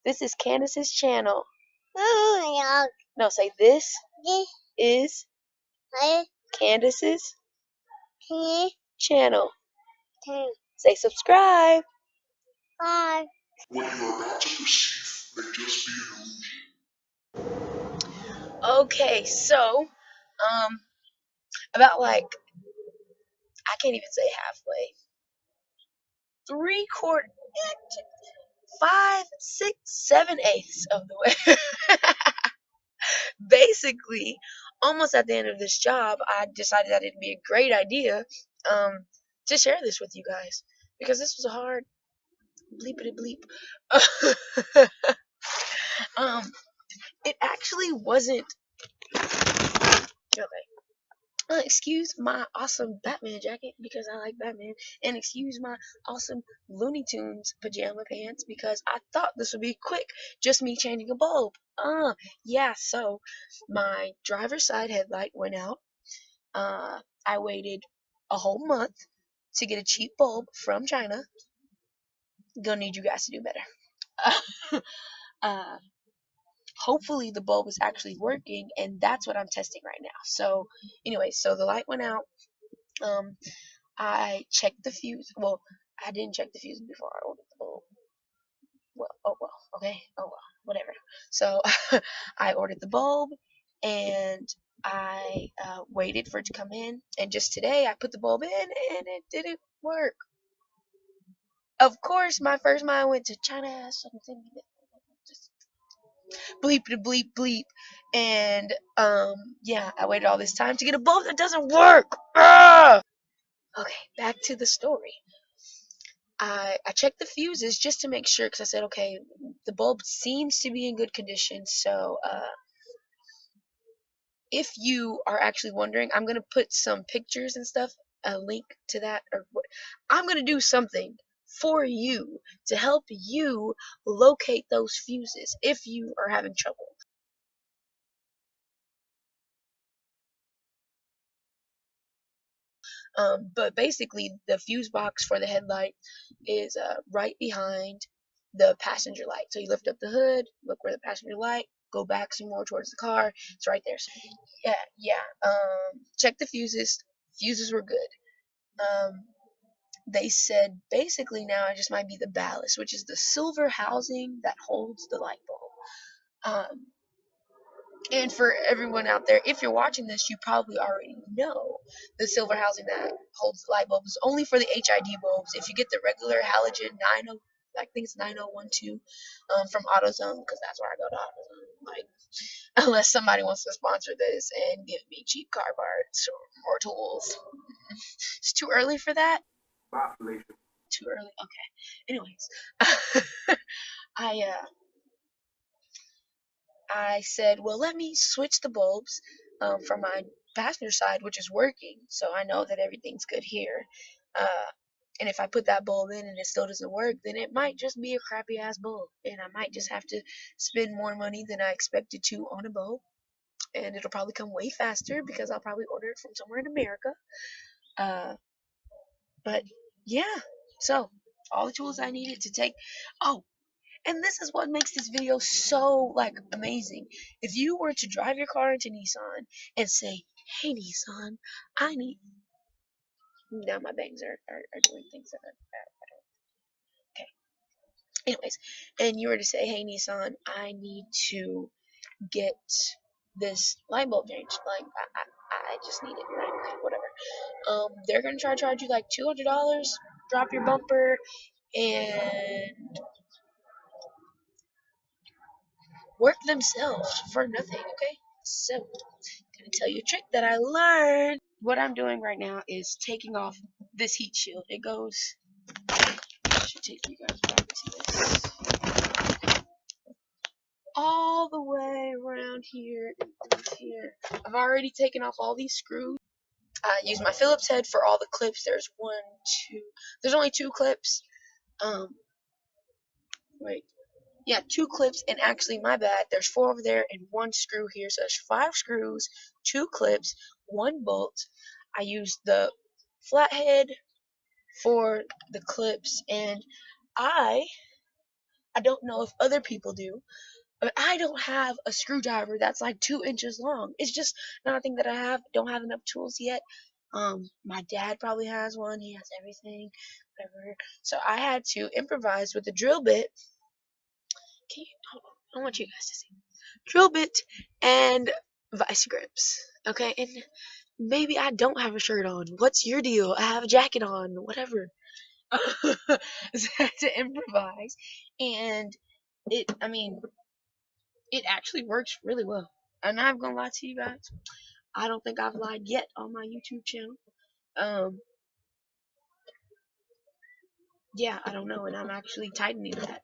This is Candace's channel. No, say this is Candace's channel. Say subscribe. What you are about to perceive may just be an illusion. Okay, so, about like, I can't even say halfway. 3/4, 5, 6, 7/8 of the way. Basically, almost at the end of this job, I decided that it'd be a great idea to share this with you guys because this was a hard bleepity bleep. It actually wasn't. Okay. Excuse my awesome Batman jacket because I like Batman, and excuse my awesome Looney Tunes pajama pants because I thought this would be quick, just me changing a bulb. Yeah, so my driver's side headlight went out. I waited a whole month to get a cheap bulb from China. Gonna need you guys to do better. uh, Hopefully the bulb is actually working, and that's what I'm testing right now. So anyway, so the light went out. I checked the fuse. Well, I didn't check the fuse before I ordered the bulb. Well, oh well, okay, oh well, whatever. So I ordered the bulb, and I waited for it to come in. And just today, I put the bulb in, and it didn't work. Of course, my first mind went to China, something. Just bleep to bleep bleep, and yeah, I waited all this time to get a bulb that doesn't work. Ah! Okay, back to the story. I checked the fuses just to make sure because I said, okay, the bulb seems to be in good condition. So if you are actually wondering, I'm gonna put some pictures and stuff, a link to that, or what I'm gonna do something for you to help you locate those fuses if you are having trouble. But basically, the fuse box for the headlight is right behind the passenger light. So you lift up the hood, look where the passenger light, go back some more towards the car. It's right there. So, yeah. Check the fuses. Fuses were good. They said basically now it just might be the ballast, which is the silver housing that holds the light bulb. And for everyone out there, if you're watching this, you probably already know the silver housing that holds the light bulb is only for the HID bulbs. If you get the regular halogen 90, I think it's 9012 from AutoZone, because that's where I go to AutoZone. Like, unless somebody wants to sponsor this and give me cheap car parts or tools. It's too early for that. Too early. Okay. Anyways, I said, well, let me switch the bulbs from my passenger side, which is working, so I know that everything's good here. And if I put that bulb in and it still doesn't work, then it might just be a crappy ass bulb, and I might just have to spend more money than I expected to on a bulb, and it'll probably come way faster because I'll probably order it from somewhere in America. But yeah, so all the tools I needed to take. Oh, and this is what makes this video so, like, amazing. If you were to drive your car into Nissan and say, hey, Nissan, I need... Now my bangs are doing things that I don't... Okay. Anyways, and you were to say, hey, Nissan, I need to get this light bulb changed. Like, I just need it. Like, okay, whatever. They're going to try to charge you, like, $200, drop your bumper, and work themselves for nothing, okay? So, I'm gonna tell you a trick that I learned. What I'm doing right now is taking off this heat shield. It goes, I should take you guys back to this, all the way around here and through here. I've already taken off all these screws. I use my Phillips head for all the clips. There's there's only 2 clips. Wait. Yeah, 2 clips, and actually, my bad, there's 4 over there and 1 screw here, so there's 5 screws, 2 clips, 1 bolt. I used the flathead for the clips, and I I don't know if other people do, but I don't have a screwdriver that's like 2 inches long. It's just not a thing that I have. Don't have enough tools yet. My dad probably has one. He has everything, whatever. So I had to improvise with a drill bit. Hold on. I want you guys to see. Drill bit and vice grips. Okay, and maybe I don't have a shirt on. What's your deal? I have a jacket on. Whatever. So I had to improvise, and I mean, it actually works really well. I'm not gonna lie to you guys. I don't think I've lied yet on my YouTube channel. Um, yeah, I don't know, and I'm actually tightening that.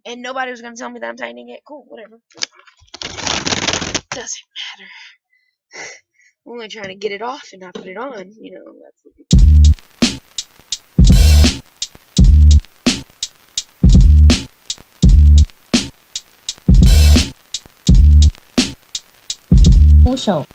And nobody was gonna tell me that I'm tightening it. Cool, whatever. Doesn't matter. I'm only trying to get it off and not put it on. That's. Show.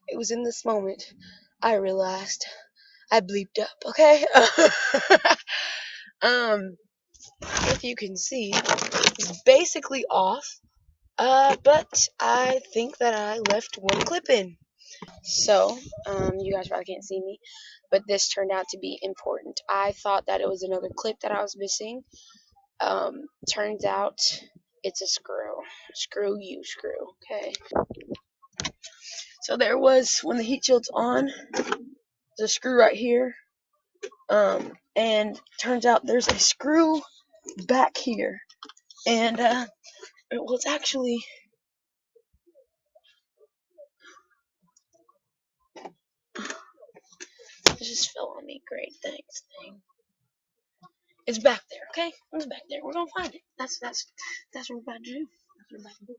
It was in this moment I realized I bleeped up. Okay. um, if you can see, it's basically off. But I think that I left one clip in. So, you guys probably can't see me, but this turned out to be important. I thought that it was another clip that I was missing. Turns out it's a screw. Screw you, screw. Okay. So there was, when the heat shield's on, there's a screw right here. And turns out there's a screw back here. And, it was actually, it just fell on me. Great, thanks. It's back there, okay? It's back there. We're gonna find it. That's what we're about to do. That's what we're about to do.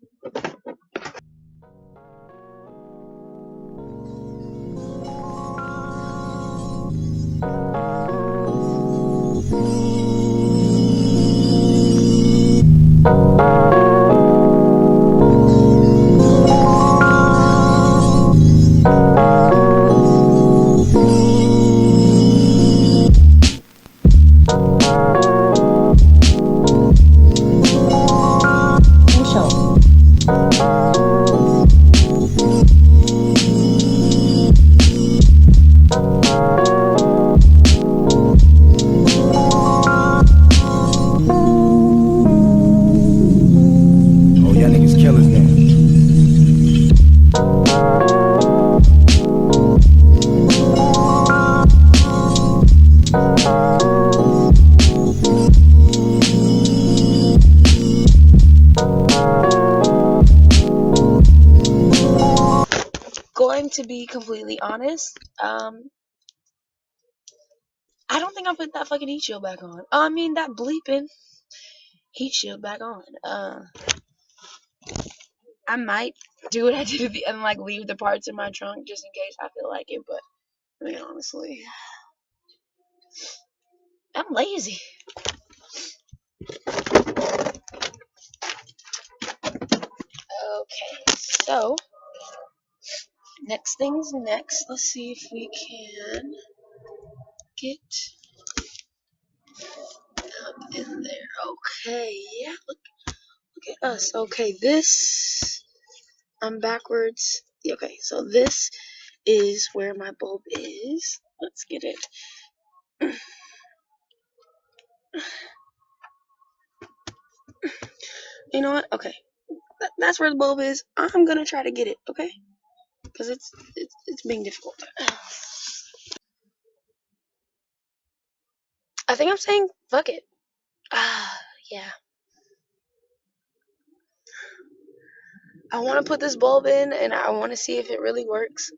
Going to be completely honest, I don't think I put that fucking heat shield back on. I mean, that bleeping heat shield back on. I might do what I did at the end, like leave the parts in my trunk just in case I feel like it, but I mean, honestly, I'm lazy. Okay, so next thing's next. Let's see if we can it up in there. Okay, yeah, look at us. Okay, this, I'm backwards. Okay, so this is where my bulb is. Let's get it. You know what? Okay, that's where the bulb is. I'm gonna try to get it, okay? Because it's being difficult. I think I'm saying fuck it. Yeah. I want to put this bulb in, and I want to see if it really works.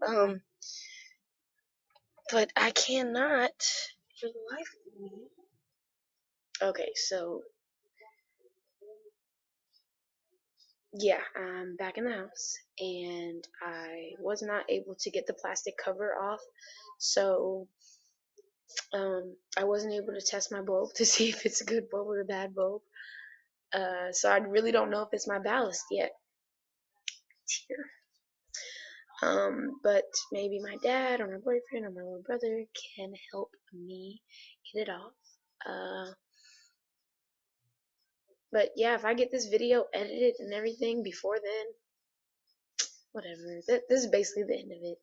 But I cannot for the life of me. Okay, so yeah, I'm back in the house, and I was not able to get the plastic cover off, so I wasn't able to test my bulb to see if it's a good bulb or a bad bulb. So I really don't know if it's my ballast yet. It's here. But maybe my dad or my boyfriend or my little brother can help me get it off. But yeah, if I get this video edited and everything before then, whatever. This is basically the end of it.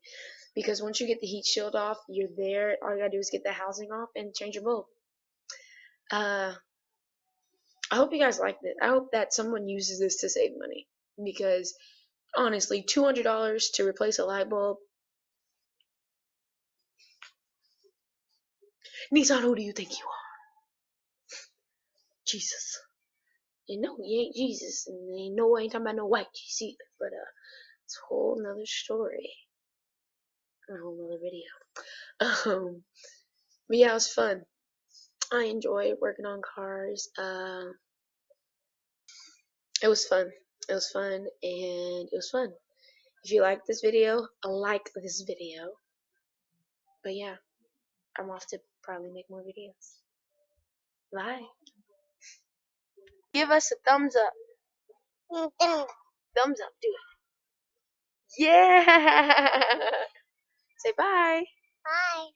Because once you get the heat shield off, you're there. All you gotta do is get the housing off and change your bulb. I hope you guys liked it. I hope that someone uses this to save money. Because honestly, $200 to replace a light bulb. Nissan, who do you think you are? Jesus. You know he ain't Jesus, and ain't no, I ain't talking about no white Jesus either. But it's a whole nother story, a whole nother video. But yeah, it was fun. I enjoy working on cars. It was fun. It was fun, and it was fun. If you like this video, like this video. But yeah, I'm off to probably make more videos. Bye. Give us a thumbs up. Thumbs up, do it. Yeah. Say bye. Bye.